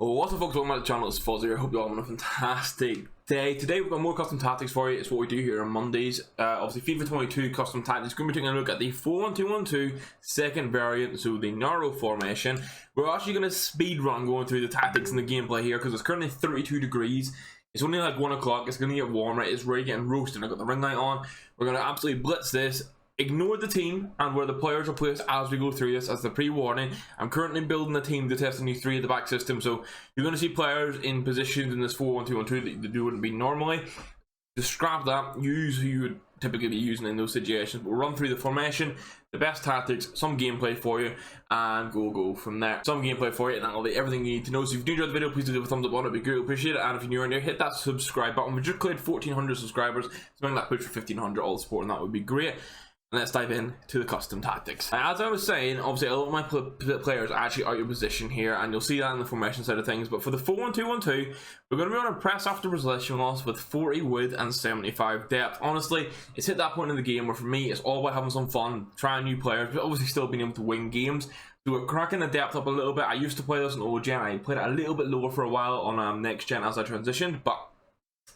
What's up folks, welcome back to the channel. It's Fuzz here. I hope you all having a fantastic day. Today we've got more custom tactics for you. It's what we do here on Mondays. Obviously FIFA 22 custom tactics. Going to be taking a look at the 4-1-2-1-2 second variant, so the narrow formation. We're actually going to speed run going through the tactics and the gameplay here because it's currently 32 degrees. It's only like 1 o'clock. It's going to get warm, right? It's really getting roasted. I've got the ring light on. We're going to absolutely blitz this. Ignore the team and where the players are placed as we go through this as the pre-warning. I'm currently building a team to test the new 3 at the back system, so you're going to see players in positions in this 4-1-2-1-2 that you wouldn't be normally. Just scrap that, use who you would typically be using in those situations. We'll run through the formation, the best tactics, some gameplay for you, and go from there. Some gameplay for you, and that'll be everything you need to know. So if you do enjoy the video, please do leave a thumbs up on it. It'd be great, appreciate it. And if you're new around here, hit that subscribe button. We just cleared 1,400 subscribers, so make that push for 1,500. All the support, and that would be great. Let's dive in to the custom tactics. As I was saying, obviously a lot of my players are actually out of position here, and you'll see that in the formation side of things. But for the 4-1-2-1-2, we're going to be on a press after possession loss with 40 width and 75 depth. Honestly, it's hit that point in the game where for me, it's all about having some fun, trying new players, but obviously still being able to win games. So we're cracking the depth up a little bit. I used to play this on old gen. I played it a little bit lower for a while on next gen as I transitioned, but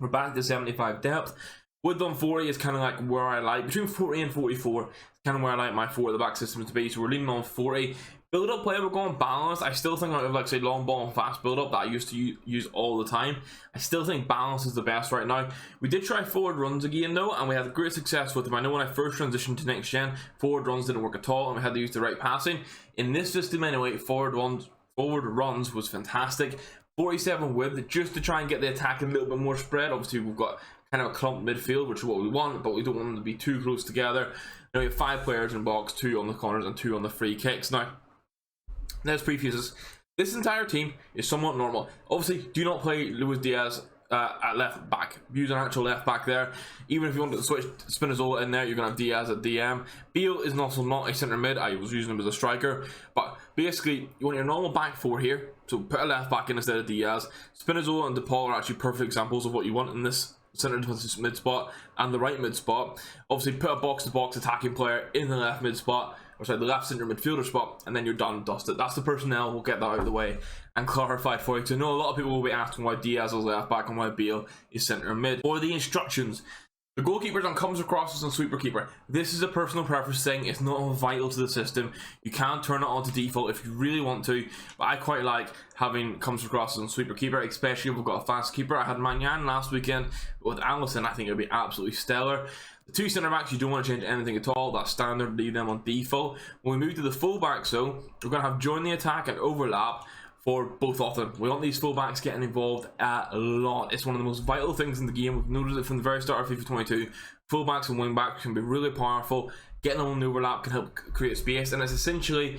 we're back to 75 depth. Width on 40 is kind of like where I like, between 40 and 44, is kind of where I like my 4 at the back system to be, so we're leaning on 40. Build up play, we're going balanced. I still think I like say long ball and fast build up that I used to use all the time. I still think balance is the best right now. We did try forward runs again though, and we had great success with them. I know when I first transitioned to next gen, forward runs didn't work at all, and we had to use the right passing. In this system anyway, forward runs was fantastic. 47 width, just to try and get the attack a little bit more spread. Obviously we've got kind of a clump midfield, which is what we want, but we don't want them to be too close together. Now we have 5 players in box, 2 on the corners and 2 on the free kicks. Now, let's preview this. This entire team is somewhat normal. Obviously, do not play Luis Diaz at left back. Use an actual left back there. Even if you want to switch Spinazzola in there, you're going to have Diaz at DM. Beal is also not a centre mid. I was using him as a striker. But basically, you want your normal back 4 here. So put a left back in instead of Diaz. Spinazzola and DePaul are actually perfect examples of what you want in this centre defensive mid spot and the right mid spot. Obviously, put a box-to-box attacking player in the left mid spot, or sorry, the left centre midfielder spot, and then you're done, dusted. That's the personnel. We'll get that out of the way and clarified for you. Because I know a lot of people will be asking why Diaz is left back and why Beal is centre mid. Or the instructions. The goalkeeper's on comes across and sweeper keeper. This is a personal preference thing. It's not vital to the system. You can turn it on to default if you really want to, but I quite like having comes across and sweeper keeper, especially if we've got a fast keeper. I had Manyan last weekend with Allison. I think it would be absolutely stellar. The 2 centre backs, you don't want to change anything at all. That's standard. Leave them on default. When we move to the full backs, though, we're going to have join the attack and overlap for both of them. We want these fullbacks getting involved a lot. It's one of the most vital things in the game. We've noticed it from the very start of FIFA 22. Fullbacks and wingbacks can be really powerful. Getting them on the overlap can help create space, and it's essentially,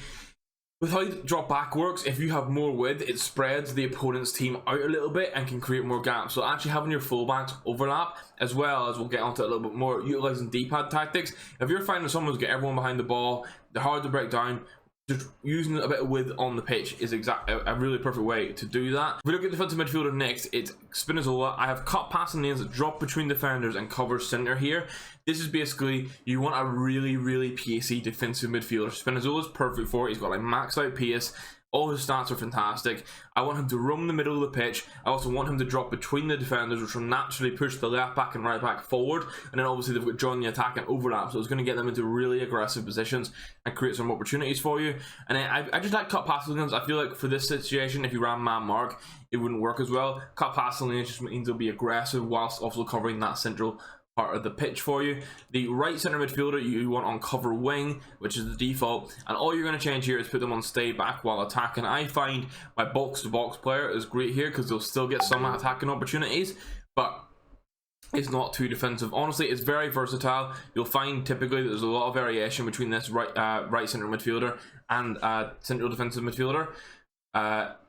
with how drop back works, if you have more width, it spreads the opponent's team out a little bit and can create more gaps. So actually having your fullbacks overlap, as well as we'll get onto it a little bit more, utilizing D-pad tactics. If you're finding someone's get everyone behind the ball, they're hard to break down, just using a bit of width on the pitch is a really perfect way to do that. If we look at defensive midfielder next, it's Spinazzola. I have cut passing lanes that drop between defenders and cover center here. This is basically, you want a really pacey defensive midfielder. Spinazzola is perfect for it. He's got like maxed out pace. All his stats are fantastic. I want him to roam the middle of the pitch. I also want him to drop between the defenders, which will naturally push the left back and right back forward. And then obviously they've got join the attack and overlap, so it's going to get them into really aggressive positions and create some opportunities for you. And then I just like cut passing lanes. I feel like for this situation, if you ran man mark, it wouldn't work as well. Cut passing lanes just means they'll be aggressive whilst also covering that central part of the pitch for you. The right center midfielder you want on cover wing, which is the default, and all you're going to change here is put them on stay back while attacking. I find my box to box player is great here because they'll still get some attacking opportunities, but it's not too defensive. Honestly, it's very versatile. You'll find typically there's a lot of variation between this right center midfielder and central defensive midfielder.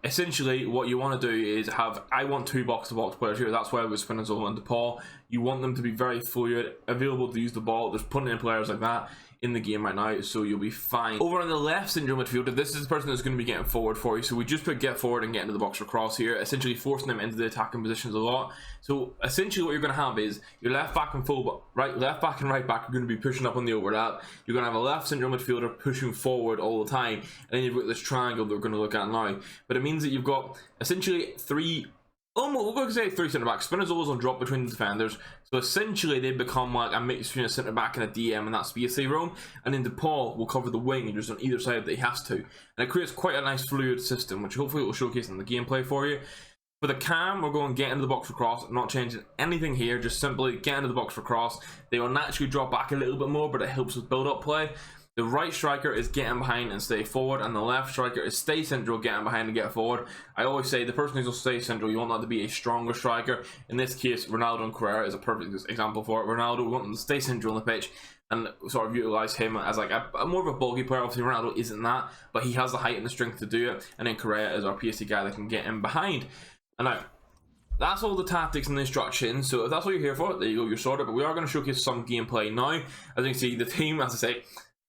Essentially what you want to do is have, I want 2 box-to-box players here. That's why with Spinazzola and DePaul, you want them to be very fluid, available to use the ball. There's plenty of players like that in the game right now, so you'll be fine. Over on the left central midfielder, this is the person that's going to be getting forward for you. So we just put get forward and get into the box for cross here, essentially forcing them into the attacking positions a lot. So essentially what you're going to have is your left back and left back and right back are going to be pushing up on the overlap. You're going to have a left central midfielder pushing forward all the time, and then you've got this triangle that we're going to look at now. But it means that you've got essentially three centre backs. Spinazzola's on drop between the defenders, so essentially they become like a mix between a centre back and a DM in that space they roam, and then DePaul will cover the wing and just on either side that he has to, and it creates quite a nice fluid system, which hopefully will showcase in the gameplay for you. For the cam, we're going get into the box for cross, not changing anything here, just simply get into the box for cross. They will naturally drop back a little bit more, but it helps with build-up play. The right striker is getting behind and stay forward, and the left striker is stay central, getting behind and get forward. I always say the person who's going to stay central, you want that to be a stronger striker. In this case, Ronaldo and Carrera is a perfect example for it. Ronaldo, we want them to stay central on the pitch and sort of utilize him as like a more of a bulky player. Obviously Ronaldo isn't that, but he has the height and the strength to do it, and then Carrera is our PSC guy that can get in behind. And now, that's all the tactics and the instructions, so if that's what you're here for, there you go, you're sorted. But we are going to showcase some gameplay now. As you can see, the team, as I say,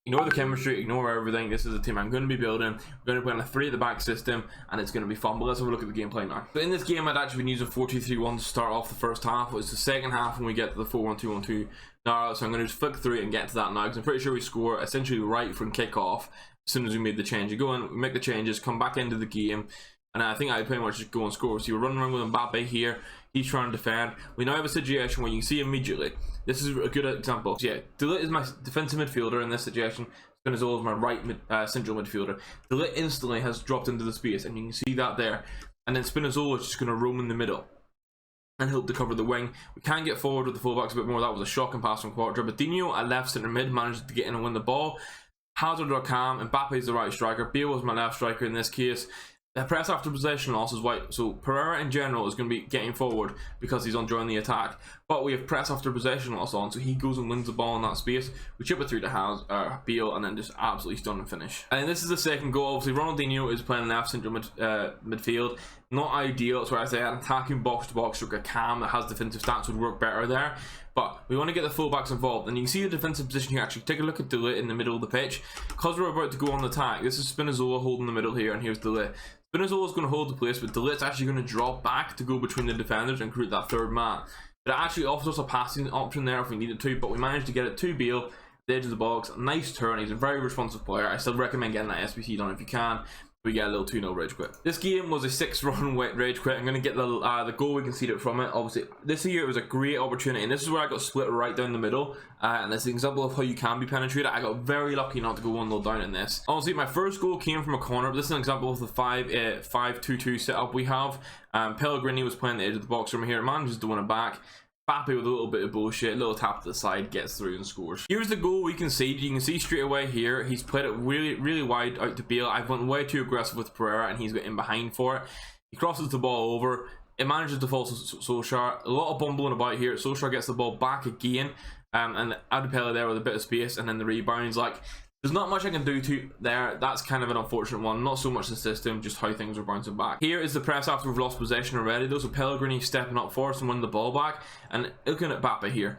ignore the chemistry, ignore everything. This is a team I'm going to be building. We're going to play on a 3 at the back system, and it's going to be fun. But let's have a look at the gameplay now. So in this game, I'd actually been using 4-2-3-1 to start off the first half. It's the second half when we get to the 4-1-2-1-2 now. So I'm going to just flick through and get to that now, because I'm pretty sure we score essentially right from kickoff as soon as we made the change. You go in, we make the changes, come back into the game, and I think I pretty much just go and score. So we're running around with Mbappe here. He's trying to defend. We now have a situation where you can see immediately. This is a good example. So yeah, De Ligt is my defensive midfielder in this situation. Spinazzola is my right central midfielder. De Ligt instantly has dropped into the space, and you can see that there. And then Spinazzola is just going to roam in the middle and help to cover the wing. We can get forward with the fullbacks a bit more. That was a shocking pass from Quadrabadinho at left centre mid, managed to get in and win the ball. Hazard or Cam, Mbappe is the right striker. Bale was my left striker in this case. The press after possession loss is white, so Pereira in general is going to be getting forward because he's on join the attack. But we have press after possession loss on, so he goes and wins the ball in that space. We chip it through to Bale, and then just absolutely stunning finish. And this is the second goal. Obviously, Ronaldinho is playing left central midfield. Not ideal. It's where I say an attacking box to box or a Cam that has defensive stats would work better there. But we want to get the fullbacks involved, and you can see the defensive position here. Actually, take a look at De Ligt in the middle of the pitch because we're about to go on the attack. This is Spinazzola holding the middle here, and here's De Ligt. Spinazzola is going to hold the place, but De Ligt's actually going to drop back to go between the defenders and create that third man. But it actually offers us a passing option there if we needed to, but we managed to get it to Bale, the edge of the box. Nice turn. He's a very responsive player. I still recommend getting that SBC done if you can. We get a little 2-0 rage quit. This game was a 6-run rage quit. I'm going to get the goal we conceded from it. Obviously, this year it was a great opportunity, and this is where I got split right down the middle. And that's an example of how you can be penetrated. I got very lucky not to go 1-0 down in this. Honestly, my first goal came from a corner, but this is an example of the 5-2-2 setup we have. Pellegrini was playing the edge of the box from here. Manages to win it back. Mbappe with a little bit of bullshit, a little tap to the side, gets through and scores. Here's the goal we conceded. You can see straight away here, he's played it really wide out to Bale. I've went way too aggressive with Pereira, and he's got in behind for it. He crosses the ball over. It manages to fall to Solskjaer. A lot of bumbling about here. Solskjaer gets the ball back again, and Adepele there with a bit of space, and then the rebounds. Like, there's not much I can do to there. That's kind of an unfortunate one. Not so much the system, just how things are bouncing back. Here is the press after we've lost possession already, though. So Pellegrini stepping up for us and winning the ball back. And looking at Mbappe here,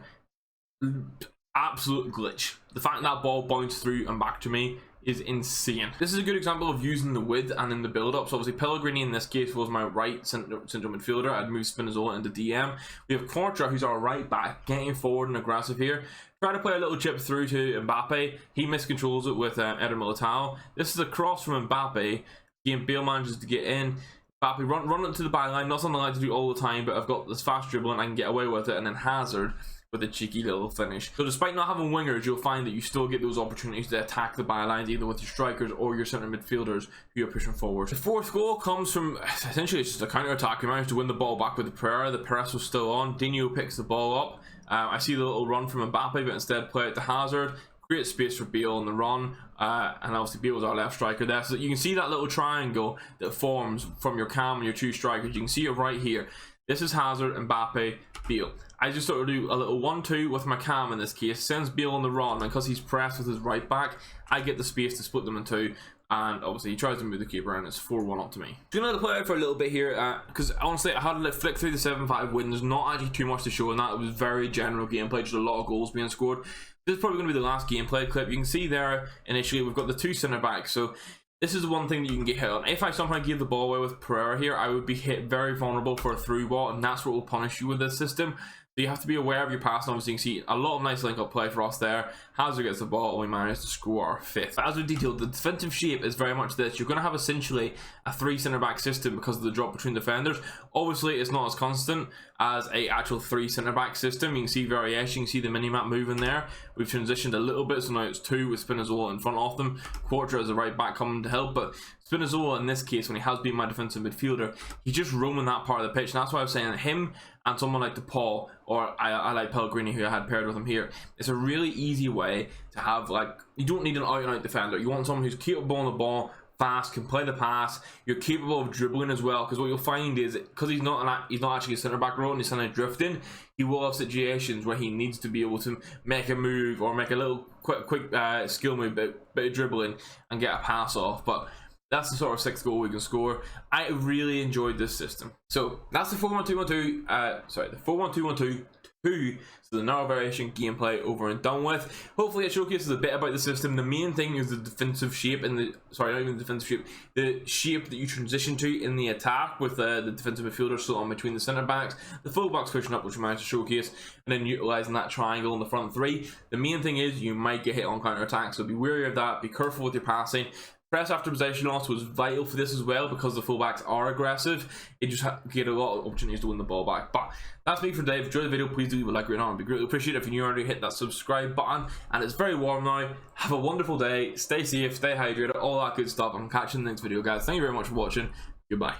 absolute glitch. The fact that ball bounced through and back to me is insane. This is a good example of using the width and in the build-up. So obviously Pellegrini in this case was my right central midfielder. I'd moved Spinazzola into DM. We have Quartra, who's our right back, getting forward and aggressive here. Try to play a little chip through to Mbappe. He miscontrols it with Eder Militao. This is a cross from Mbappe. Again, Bale manages to get in. Mbappe run it to the byline. Not something I like to do all the time, but I've got this fast dribble and I can get away with it. And then Hazard with a cheeky little finish. So despite not having wingers, you'll find that you still get those opportunities to attack the bylines, either with your strikers or your centre midfielders who are pushing forward. The fourth goal comes from essentially it's just a counter attack. We managed to win the ball back with the Pereira. The press was still on. Dino picks the ball up. I see the little run from Mbappe, but instead play it to Hazard. Great space for Bale on the run, and obviously Bale was our left striker there. So you can see that little triangle that forms from your Cam and your two strikers. You can see it right here. This is Hazard, Mbappe, Bale. I just sort of do a little 1-2 with my Cam in this case. Sends Bale on the run, and because he's pressed with his right back, I get the space to split them in two. and obviously he tries to move the keeper, and it's 4-1 up to me. Just gonna play out for a little bit here, because honestly I had to flick through the 7-5 win. There's not actually too much to show in that. It was very general gameplay, just a lot of goals being scored. This is probably going to be the last gameplay clip. You can see there initially we've got the 2 centre backs, so this is the one thing that you can get hit on. If I somehow give the ball away with Pereira here, I would be hit very vulnerable for a through ball, and that's what will punish you with this system. So you have to be aware of your passing. Obviously, you can see a lot of nice link-up play for us there. Hazard gets the ball, and we managed to score our 5th. As we detailed, the defensive shape is very much this. You're going to have essentially a 3 centre-back system because of the drop between defenders. Obviously, it's not as constant as a actual 3 centre-back system. You can see variation. You can see the mini-map moving there. We've transitioned a little bit, so now it's 2 with Spinazzola in front of them. Quarter as a right back coming to help, but Spinazzola in this case, when he has been my defensive midfielder, he's just roaming that part of the pitch, and that's why I was saying that him and someone like DePaul, or I like Pellegrini, who I had paired with him here, it's a really easy way to have, like, you don't need an out-and-out defender. You want someone who's capable on the ball, fast, can play the pass, you're capable of dribbling as well, because what you'll find is, because he's not actually a centre-back role and he's kind of drifting, he will have situations where he needs to be able to make a move or make a little quick skill move, bit of dribbling, and get a pass off. But that's the sort of 6th goal we can score. I really enjoyed this system. So that's the 4-1-2-1-2. Sorry, the 4-1-2-1-2. So the narrow variation gameplay over and done with. Hopefully it showcases a bit about the system. The main thing is the defensive shape and the, sorry, not even the defensive shape, the shape that you transition to in the attack with the defensive midfielder still on between the centre backs, the full backs pushing up, which we managed to showcase, and then utilising that triangle in the front 3. The main thing is you might get hit on counter attack, so be wary of that. Be careful with your passing. Press after possession loss was vital for this as well, because the fullbacks are aggressive. You just get a lot of opportunities to win the ball back. But that's me for today. If you enjoyed the video, please do leave a like right now. It'd be greatly appreciated if you already hit that subscribe button. And it's very warm now. Have a wonderful day. Stay safe, stay hydrated, all that good stuff. I'm catching the next video, guys. Thank you very much for watching. Goodbye.